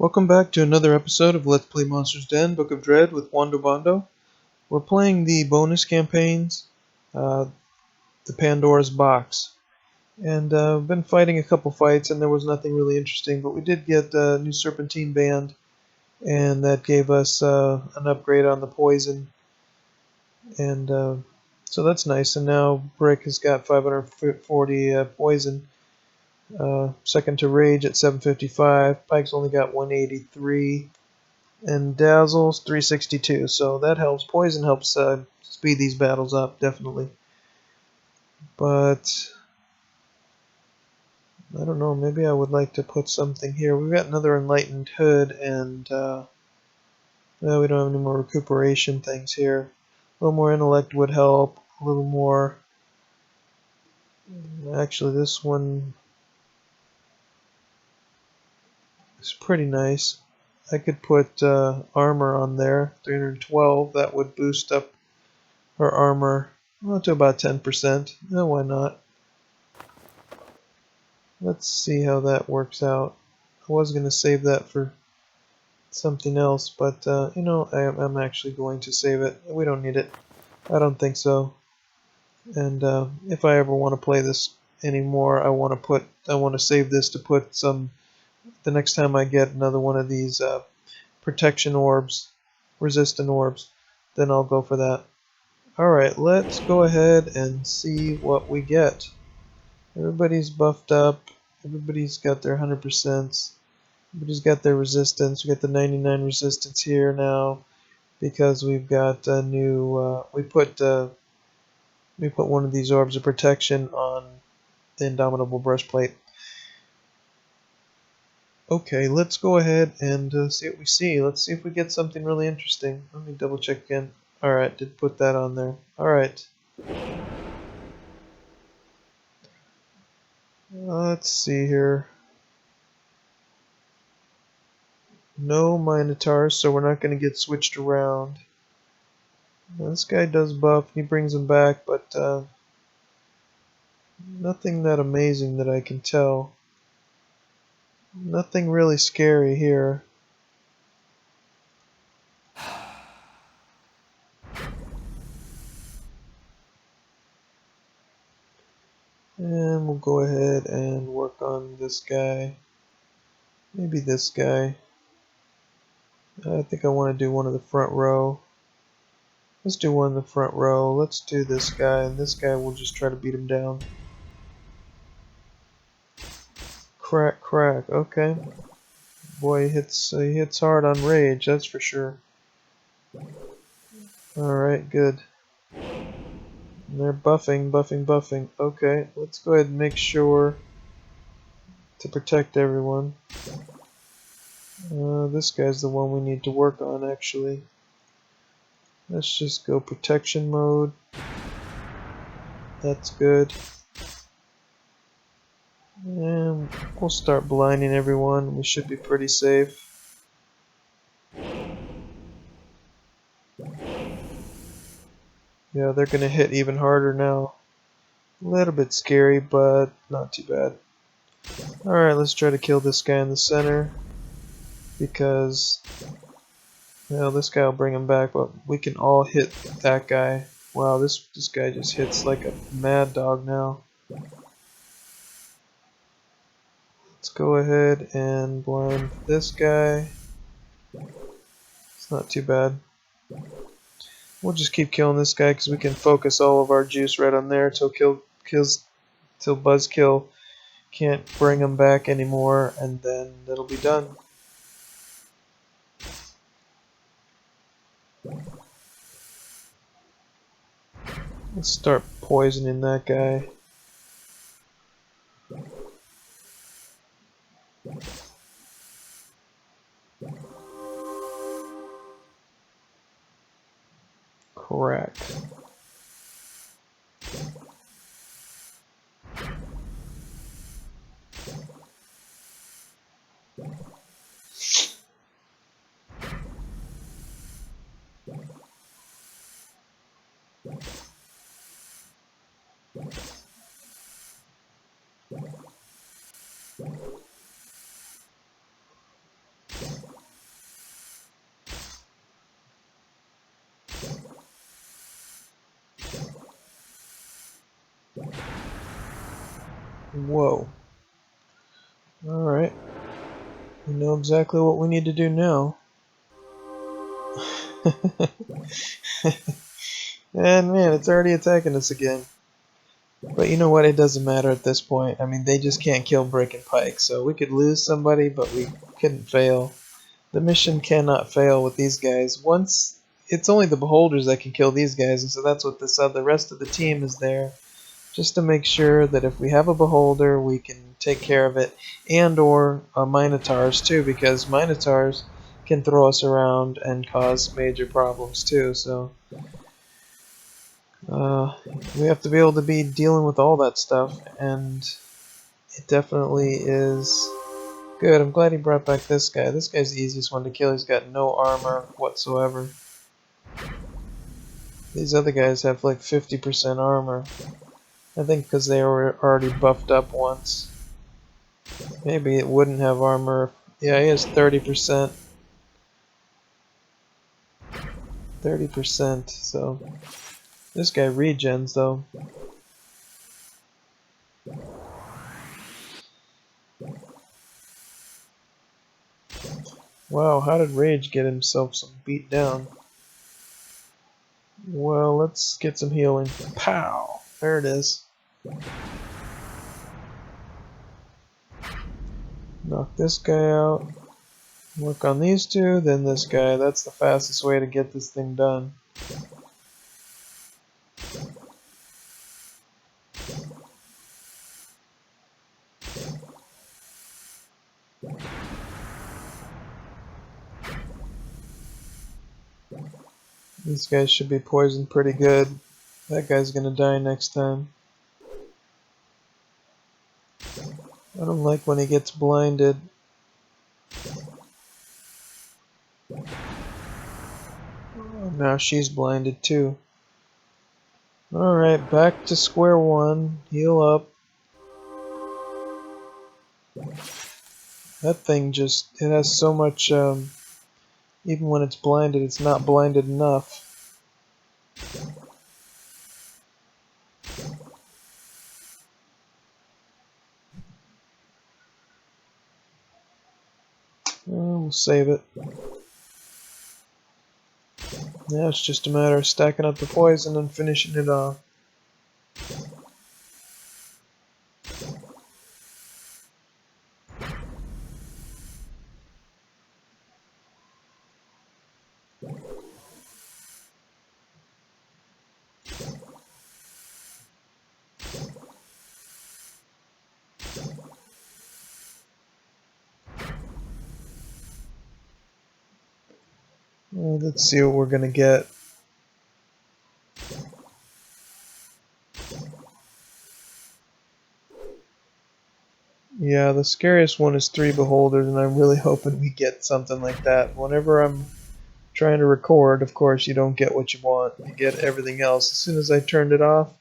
Welcome back to another episode of Let's Play Monsters Den, Book of Dread with Wando Bondo. We're playing the bonus campaigns, the Pandora's Box. And I've been fighting a couple fights and there was nothing really interesting, but we did get a new Serpentine Band, and that gave us an upgrade on the poison. And so that's nice, and now Brick has got 540 poison. Second to Rage at 755. Pike's only got 183. And Dazzle's 362. So that helps. Poison helps speed these battles up, definitely. But I don't know. Maybe I would like to put something here. We've got another Enlightened Hood, and well, we don't have any more recuperation things here. A little more intellect would help. A little more. Actually, this one is pretty nice. I could put armor on there, 312. That would boost up her armor to about 10%. No, why not? Let's see how that works out. I was going to save that for something else, but you know, I'm actually going to save it. We don't need it. I don't think so. And if I ever want to play this anymore, I want to save this to put some. The next time I get another one of these protection orbs, resistant orbs, then I'll go for that. Alright, let's go ahead and see what we get. Everybody's buffed up. Everybody's got their 100%. Everybody's got their resistance. We got the 99 resistance here now because we've got a new. We put one of these orbs of protection on the Indomitable Breastplate. Okay, let's go ahead and see what we see. Let's see if we get something really interesting. Let me double check again. Alright, did put that on there. Alright. Let's see here. No Minotaurs, so we're not going to get switched around. Now, this guy does buff, he brings him back, but nothing that amazing that I can tell. Nothing really scary here. And we'll go ahead and work on this guy. Maybe this guy. I think I want to do one of the front row. Let's do one in the front row. Let's do this guy, and this guy will just try to beat him down. Crack, crack. Okay. Boy, he hits hard on Rage, that's for sure. Alright, good. And they're buffing, buffing, buffing. Okay, let's go ahead and make sure to protect everyone. This guy's the one we need to work on, actually. Let's just go protection mode. That's good. And we'll start blinding everyone. We should be pretty safe. Yeah, they're gonna hit even harder now. A little bit scary, but not too bad. Alright, let's try to kill this guy in the center. Because, you know, this guy will bring him back, but we can all hit that guy. Wow, this guy just hits like a mad dog now. Let's go ahead and blind this guy. It's not too bad. We'll just keep killing this guy because we can focus all of our juice right on there till Buzzkill can't bring him back anymore, and then that'll be done. Let's start poisoning that guy. Crack. Whoa. Alright. We know exactly what we need to do now. And man, it's already attacking us again. But you know what? It doesn't matter at this point. I mean, they just can't kill Brick and Pike. So we could lose somebody, but we couldn't fail. The mission cannot fail with these guys. Once it's only the beholders that can kill these guys, and so that's what the rest of the team is there, just to make sure that if we have a beholder, we can take care of it, and or minotaurs too, because minotaurs can throw us around and cause major problems too. So we have to be able to be dealing with all that stuff, and it definitely is. Good, I'm glad he brought back this guy. This guy's the easiest one to kill. He's got no armor whatsoever. These other guys have like 50% armor. I think because they were already buffed up once. Maybe it wouldn't have armor. Yeah, he has 30%. 30%, so... This guy regens, though. Wow, how did Rage get himself some beat down? Well, let's get some healing. Pow! There it is. Knock this guy out. Work on these two, then this guy. That's the fastest way to get this thing done. These guys should be poisoned pretty good. That guy's gonna die next time. I don't like when he gets blinded. Oh, now she's blinded too. Alright, back to square one. Heal up. That thing just, it has so much, even when it's blinded, it's not blinded enough. We'll save it. Now it's just a matter of stacking up the poison and finishing it off. Well, let's see what we're gonna get. Yeah, the scariest one is 3 beholders, and I'm really hoping we get something like that. Whenever I'm trying to record, of course, you don't get what you want. You get everything else. As soon as I turned it off,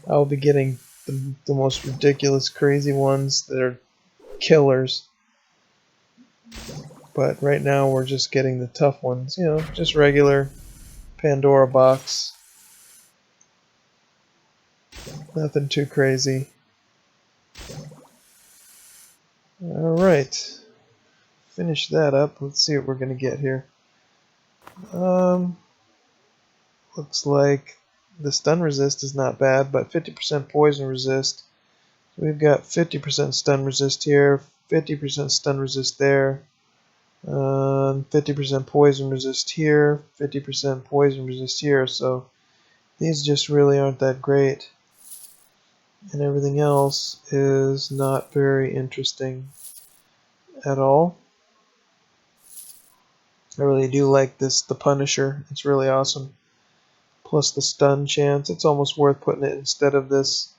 I'll be getting the most ridiculous, crazy ones that are killers. But right now, we're just getting the tough ones. You know, just regular Pandora box. Nothing too crazy. Alright. Finish that up. Let's see what we're going to get here. Looks like the stun resist is not bad, but 50% poison resist. So we've got 50% stun resist here, 50% stun resist there, 50% poison resist here, 50% poison resist here. So these just really aren't that great. And everything else is not very interesting at all. I really do like this, the Punisher. It's really awesome. Plus the stun chance. It's almost worth putting it instead of this.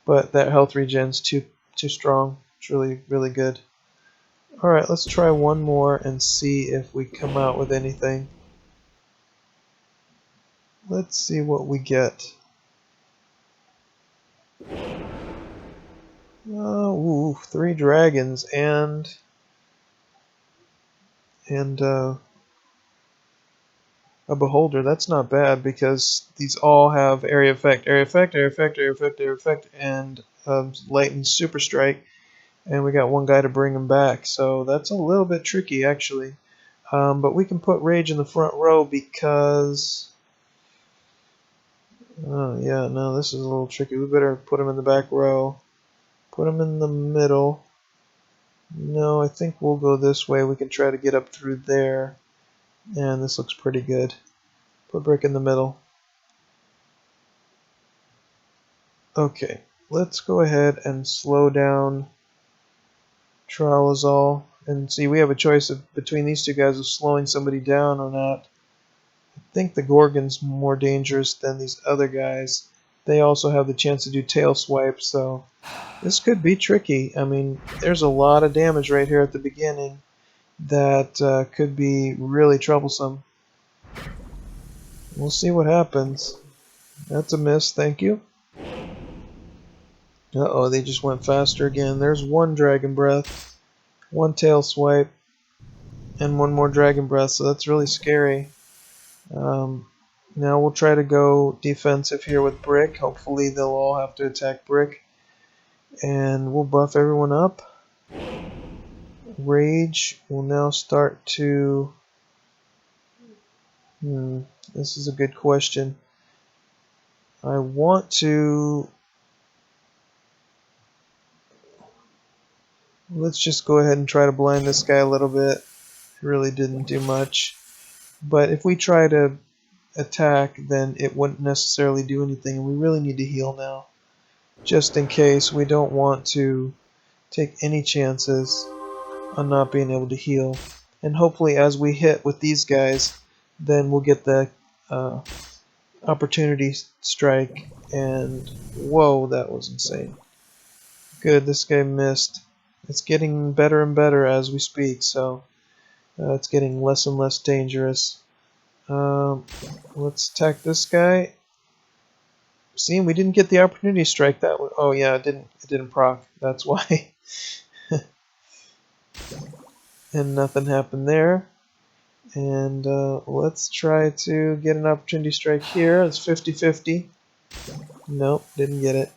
But that health regen's too strong. It's really, really good. Alright, let's try one more and see if we come out with anything. Let's see what we get. Ooh, 3 dragons and a beholder. That's not bad because these all have area effect, area effect, area effect, area effect, area effect, and lightning super strike. And we got one guy to bring him back, so that's a little bit tricky actually. But we can put Rage in the front row because, oh yeah, no, this is a little tricky. We better put him in the back row. Put him in the middle. No, I think we'll go this way. We can try to get up through there. And this looks pretty good. Put Brick in the middle. Okay, let's go ahead and slow down Trolazol. And see, we have a choice between these two guys of slowing somebody down or not. I think the Gorgon's more dangerous than these other guys. They also have the chance to do tail swipes, so this could be tricky. I mean, there's a lot of damage right here at the beginning that could be really troublesome. We'll see what happens. That's a miss, thank you. Uh-oh, they just went faster again. There's one Dragon Breath, one Tail Swipe, and one more Dragon Breath, so that's really scary. Now we'll try to go defensive here with Brick. Hopefully they'll all have to attack Brick. And we'll buff everyone up. Rage will now start to... this is a good question. I want to... Let's just go ahead and try to blind this guy a little bit. It really didn't do much. But if we try to attack, then it wouldn't necessarily do anything. And we really need to heal now. Just in case. We don't want to take any chances on not being able to heal. And hopefully as we hit with these guys, then we'll get the opportunity strike. And whoa, that was insane. Good, this guy missed. It's getting better and better as we speak, so it's getting less and less dangerous. Let's attack this guy. See, we didn't get the opportunity strike that way. Oh yeah, it didn't proc. That's why. And nothing happened there. And let's try to get an opportunity strike here. It's 50-50. Nope, didn't get it.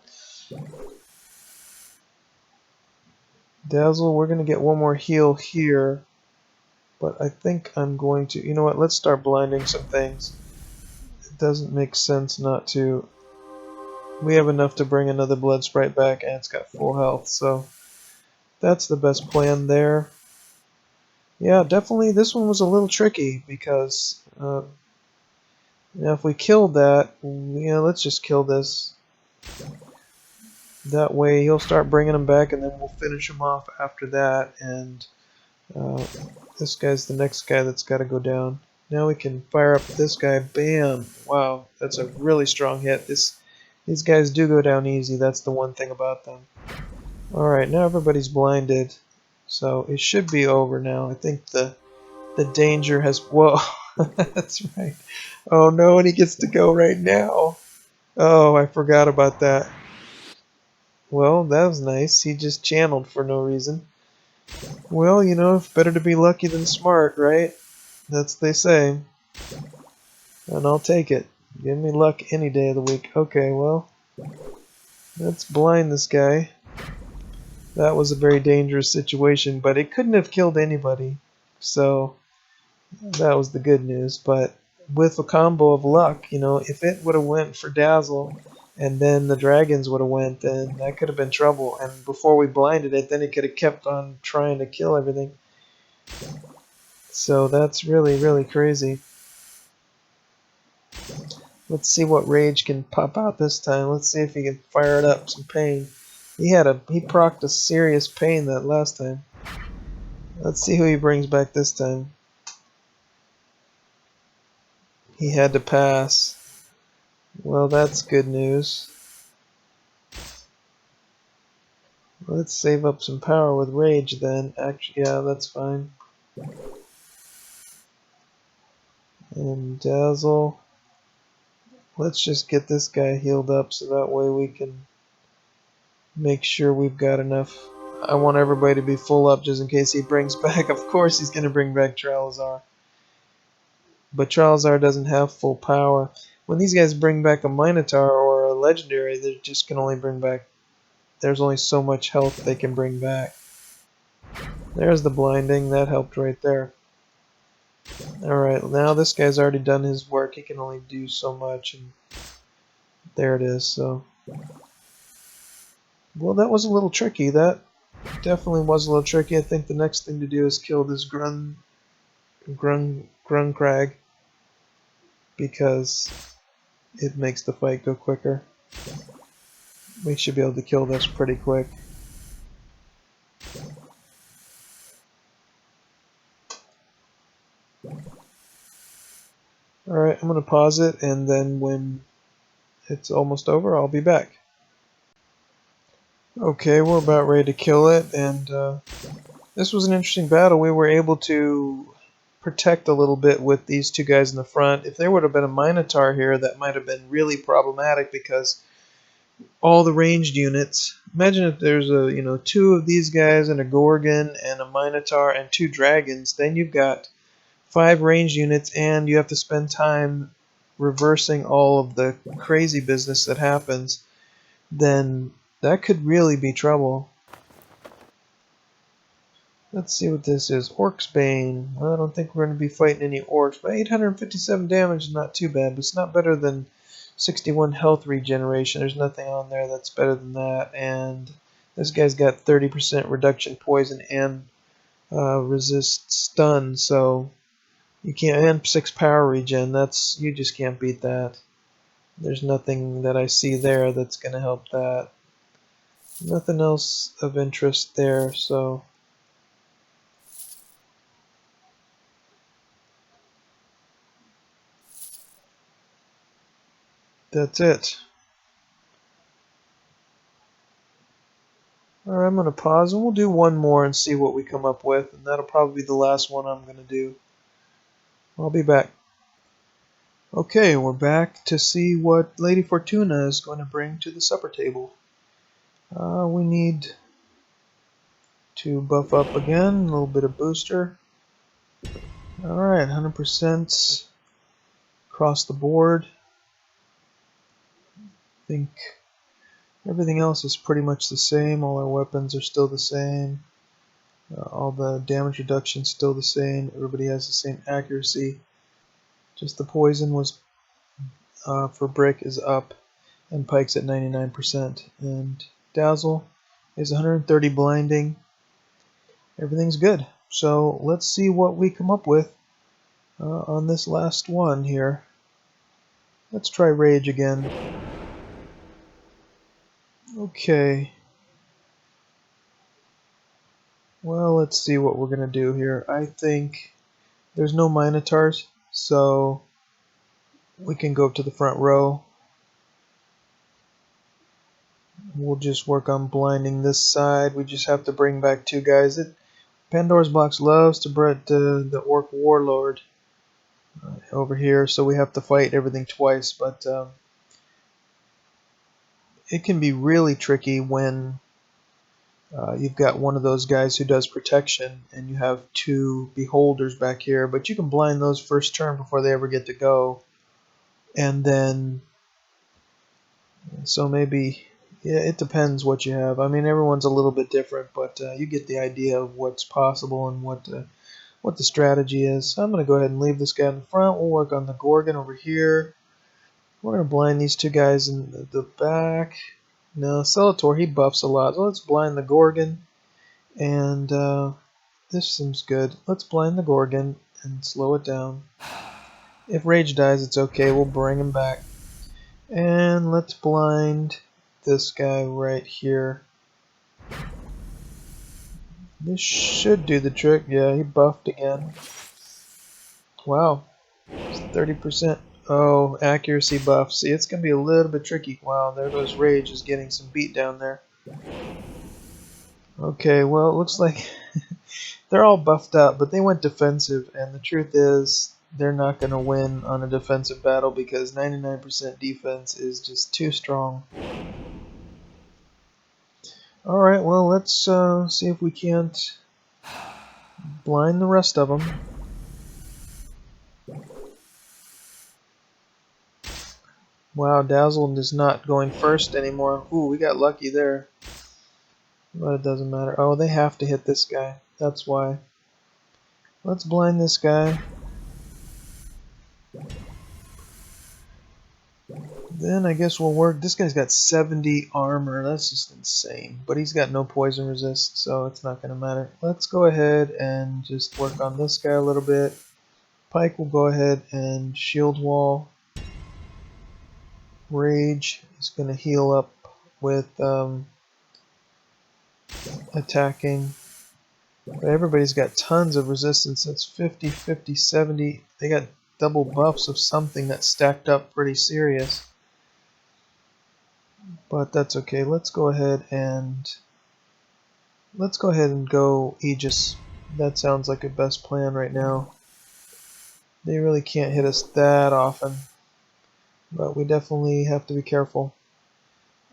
Dazzle, we're going to get one more heal here. But I think I'm going to... You know what, let's start blinding some things. It doesn't make sense not to. We have enough to bring another Blood Sprite back, and it's got full health, so that's the best plan there. Yeah, definitely this one was a little tricky, because if we killed that, yeah, let's just kill this. That way he'll start bringing them back, and then we'll finish him off after that, and this guy's the next guy that's got to go down. Now we can fire up this guy. Bam! Wow, that's a really strong hit. These guys do go down easy. That's the one thing about them. Alright, now everybody's blinded. So it should be over now. I think the danger has... Whoa! That's right. Oh no, and he gets to go right now. Oh, I forgot about that. Well, that was nice. He just channeled for no reason. Well, you know, it's better to be lucky than smart, right? That's what they say. And I'll take it. Give me luck any day of the week. Okay, well, let's blind this guy. That was a very dangerous situation, but it couldn't have killed anybody. So, that was the good news. But with a combo of luck, you know, if it would have went for Dazzle, and then the dragons would have went, then that could have been trouble. And before we blinded it, then it could have kept on trying to kill everything. So that's really, really crazy. Let's see what Rage can pop out this time. Let's see if he can fire it up. Some pain. He procced a serious pain that last time. Let's see who he brings back this time. He had to pass. Well, that's good news. Let's save up some power with Rage then. Actually, yeah, that's fine. And Dazzle. Let's just get this guy healed up so that way we can make sure we've got enough. I want everybody to be full up just in case he brings back. Of course he's going to bring back Tralazar. but Charizard doesn't have full power. When these guys bring back a Minotaur or a Legendary, they just can only bring back... There's only so much health they can bring back. There's the blinding. That helped right there. Alright, now this guy's already done his work. He can only do so much. And there it is, so... Well, that was a little tricky. That definitely was a little tricky. I think the next thing to do is kill this Gruncrag, because it makes the fight go quicker. We should be able to kill this pretty quick. Alright, I'm going to pause it, and then when it's almost over, I'll be back. Okay, we're about ready to kill it, and this was an interesting battle. We were able to protect a little bit with these two guys in the front. If there would have been a Minotaur here, that might have been really problematic, because all the ranged units... Imagine if there's two of these guys and a Gorgon and a Minotaur and two dragons, then you've got 5 ranged units, and you have to spend time reversing all of the crazy business that happens. Then that could really be trouble. Let's see what this is. Orc's Bane. Well, I don't think we're going to be fighting any orcs, but 857 damage is not too bad, but it's not better than 61 health regeneration. There's nothing on there that's better than that. And this guy's got 30% reduction poison and resist stun, so you can't. And 6 power regen. You just can't beat that. There's nothing that I see there that's going to help that. Nothing else of interest there, so that's it. Alright, I'm going to pause and we'll do one more and see what we come up with, and that'll probably be the last one I'm going to do. I'll be back. Okay, we're back to see what Lady Fortuna is going to bring to the supper table. We need to buff up again, a little bit of booster. Alright, 100% across the board. I think everything else is pretty much the same. All our weapons are still the same. All the damage reduction is still the same. Everybody has the same accuracy. Just the poison was for Brick is up, and Pike's at 99%. And Dazzle is 130 blinding. Everything's good. So let's see what we come up with on this last one here. Let's try Rage again. Okay. Well, let's see what we're going to do here. I think there's no Minotaurs, so we can go up to the front row. We'll just work on blinding this side. We just have to bring back 2 guys. Pandora's box loves to bring the Orc Warlord over here, so we have to fight everything twice, but it can be really tricky when you've got one of those guys who does protection and you have 2 beholders back here, but you can blind those first turn before they ever get to go. And then, so maybe, yeah, it depends what you have. I mean, everyone's a little bit different, but you get the idea of what's possible and what the strategy is. So I'm going to go ahead and leave this guy in the front. We'll work on the Gorgon over here. We're going to blind these 2 guys in the back. No, Celator, he buffs a lot. So let's blind the Gorgon. And this seems good. Let's blind the Gorgon and slow it down. If Rage dies, it's okay. We'll bring him back. And let's blind this guy right here. This should do the trick. Yeah, he buffed again. Wow. It's 30%. Oh, accuracy buff. See, it's going to be a little bit tricky. Wow, there goes Rage is getting some beat down there. Okay, well, it looks like they're all buffed up, but they went defensive, and the truth is they're not going to win on a defensive battle because 99% defense is just too strong. Alright, well, let's see if we can't blind the rest of them. Wow, Dazzle is not going first anymore. Ooh, we got lucky there. But it doesn't matter. Oh, they have to hit this guy. That's why. Let's blind this guy. Then I guess we'll work. This guy's got 70 armor. That's just insane. But he's got no poison resist, so it's not going to matter. Let's go ahead and just work on this guy a little bit. Pike will go ahead and shield wall. Rage is going to heal up with attacking. But everybody's got tons of resistance. That's 50, 50, 70. They got double buffs of something that's stacked up pretty serious. But that's okay. Let's go ahead and go Aegis. That sounds like a best plan right now. They really can't hit us that often, but we definitely have to be careful.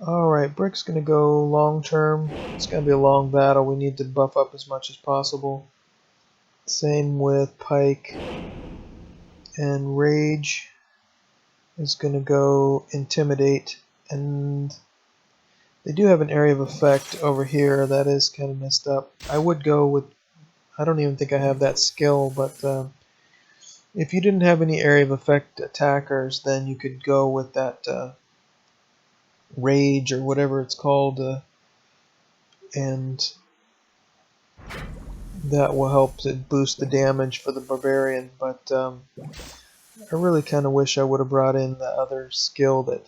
Alright, Brick's gonna go long term. It's gonna be a long battle. We need to buff up as much as possible. Same with Pike. And Rage is gonna go Intimidate. And they do have an area of effect over here that is kind of messed up. I would go with, I don't even think I have that skill, but if you didn't have any area of effect attackers, then you could go with that Rage or whatever it's called, and that will help to boost the damage for the Barbarian. But I really kind of wish I would have brought in the other skill that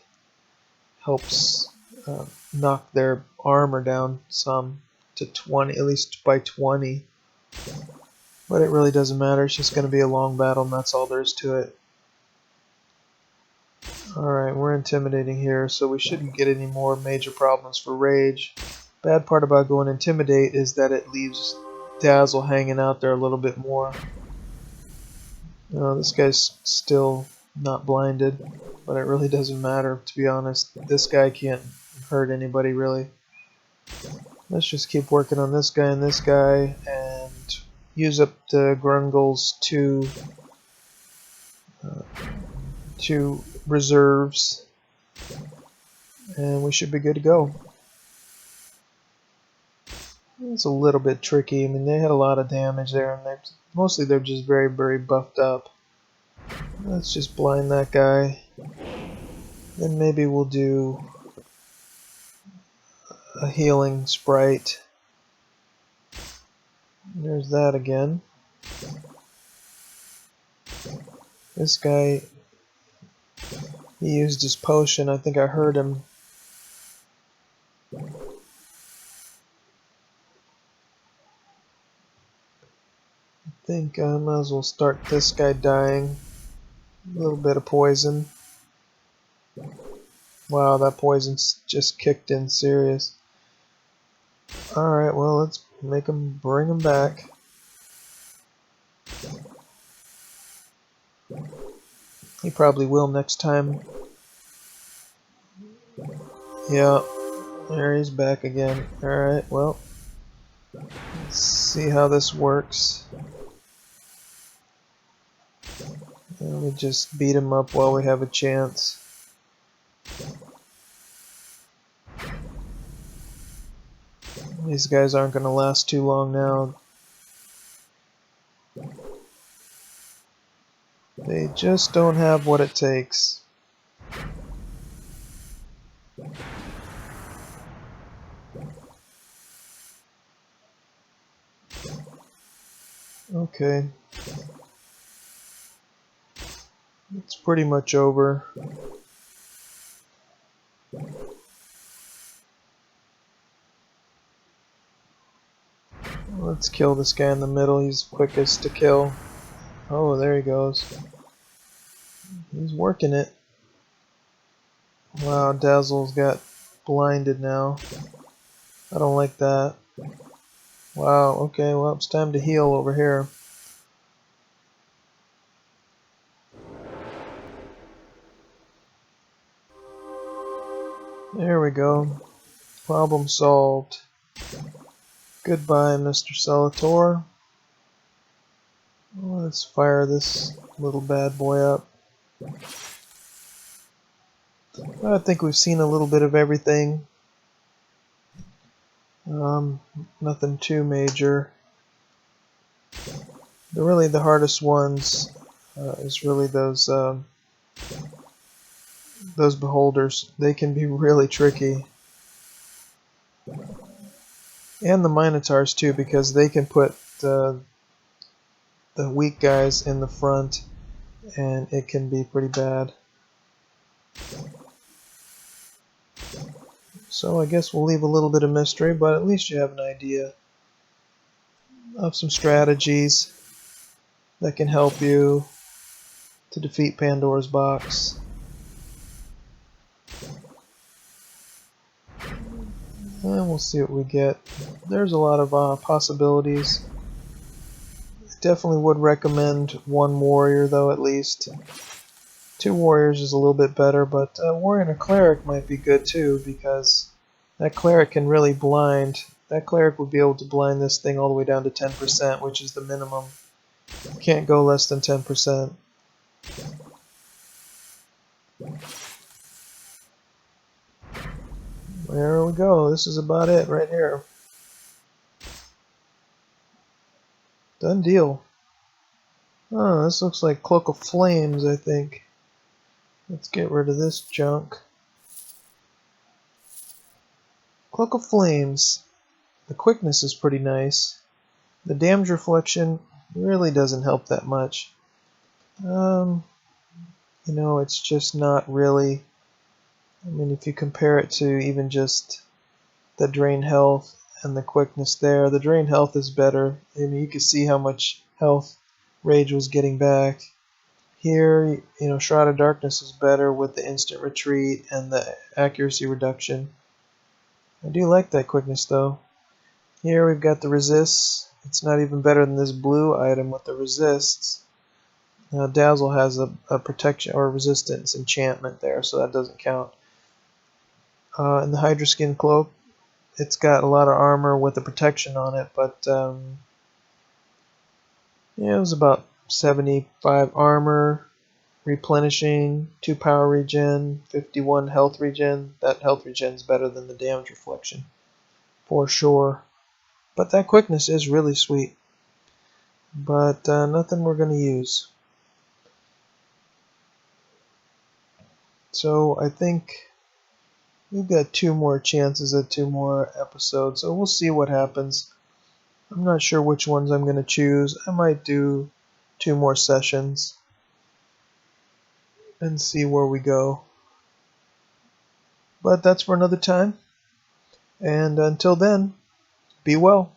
helps knock their armor down some to 20, at least by 20. But it really doesn't matter. It's just going to be a long battle, and that's all there is to it. Alright, we're intimidating here, so we shouldn't get any more major problems for Rage. Bad part about going Intimidate is that it leaves Dazzle hanging out there a little bit more. This guy's still not blinded, but it really doesn't matter, to be honest. This guy can't hurt anybody, really. Let's just keep working on this guy and this guy, and use up the Grungle's two reserves, and we should be good to go. It's a little bit tricky. I mean, they had a lot of damage there, and they're just very, very buffed up. Let's just blind that guy. Then maybe we'll do a healing sprite. There's that again. This guy, he used his potion. I think I heard him. I think I might as well start this guy dying. A little bit of poison. Wow, that poison's just kicked in serious. Alright, well, let's make him bring him back. He probably will next time. Yeah, there he's back again. Alright, well, let's see how this works. Let me just beat him up while we have a chance. These guys aren't going to last too long now. They just don't have what it takes. Okay. It's pretty much over. Let's kill this guy in the middle. He's quickest to kill. Oh, there he goes. He's working it. Wow, Dazzle's got blinded now. I don't like that. Wow, okay, well, it's time to heal over here. There we go. Problem solved. Goodbye, Mr. Salator. Let's fire this little bad boy up. I think we've seen a little bit of everything. Nothing too major. Really the hardest ones is really those beholders. They can be really tricky. And the minotaurs too, because they can put the weak guys in the front, and it can be pretty bad. So I guess we'll leave a little bit of mystery, but at least you have an idea of some strategies that can help you to defeat Pandora's box. And we'll see what we get. There's a lot of possibilities. Definitely would recommend one warrior though, at least. 2 warriors is a little bit better, but a warrior and a cleric might be good too, because that cleric can really blind. That cleric would be able to blind this thing all the way down to 10%, which is the minimum. You can't go less than 10%. There we go. This is about it right here. Done deal. Oh, this looks like Cloak of Flames, I think. Let's get rid of this junk. Cloak of Flames. The quickness is pretty nice. The damage reflection really doesn't help that much. You know, it's just not really... I mean, if you compare it to even just the drain health and the quickness there, the drain health is better. I mean, you can see how much health Rage was getting back. Here, you know, Shroud of Darkness is better with the instant retreat and the accuracy reduction. I do like that quickness though. Here we've got the resists. It's not even better than this blue item with the resists. Dazzle has a protection or resistance enchantment there, so that doesn't count. And the Hydra Skin Cloak, it's got a lot of armor with the protection on it, but yeah, it was about 75 armor, replenishing, 2 power regen, 51 health regen. That health regen is better than the damage reflection, for sure. But that quickness is really sweet. But nothing we're going to use. So I think we've got 2 more chances at 2 more episodes, so we'll see what happens. I'm not sure which ones I'm going to choose. I might do 2 more sessions and see where we go. But that's for another time. And until then, be well.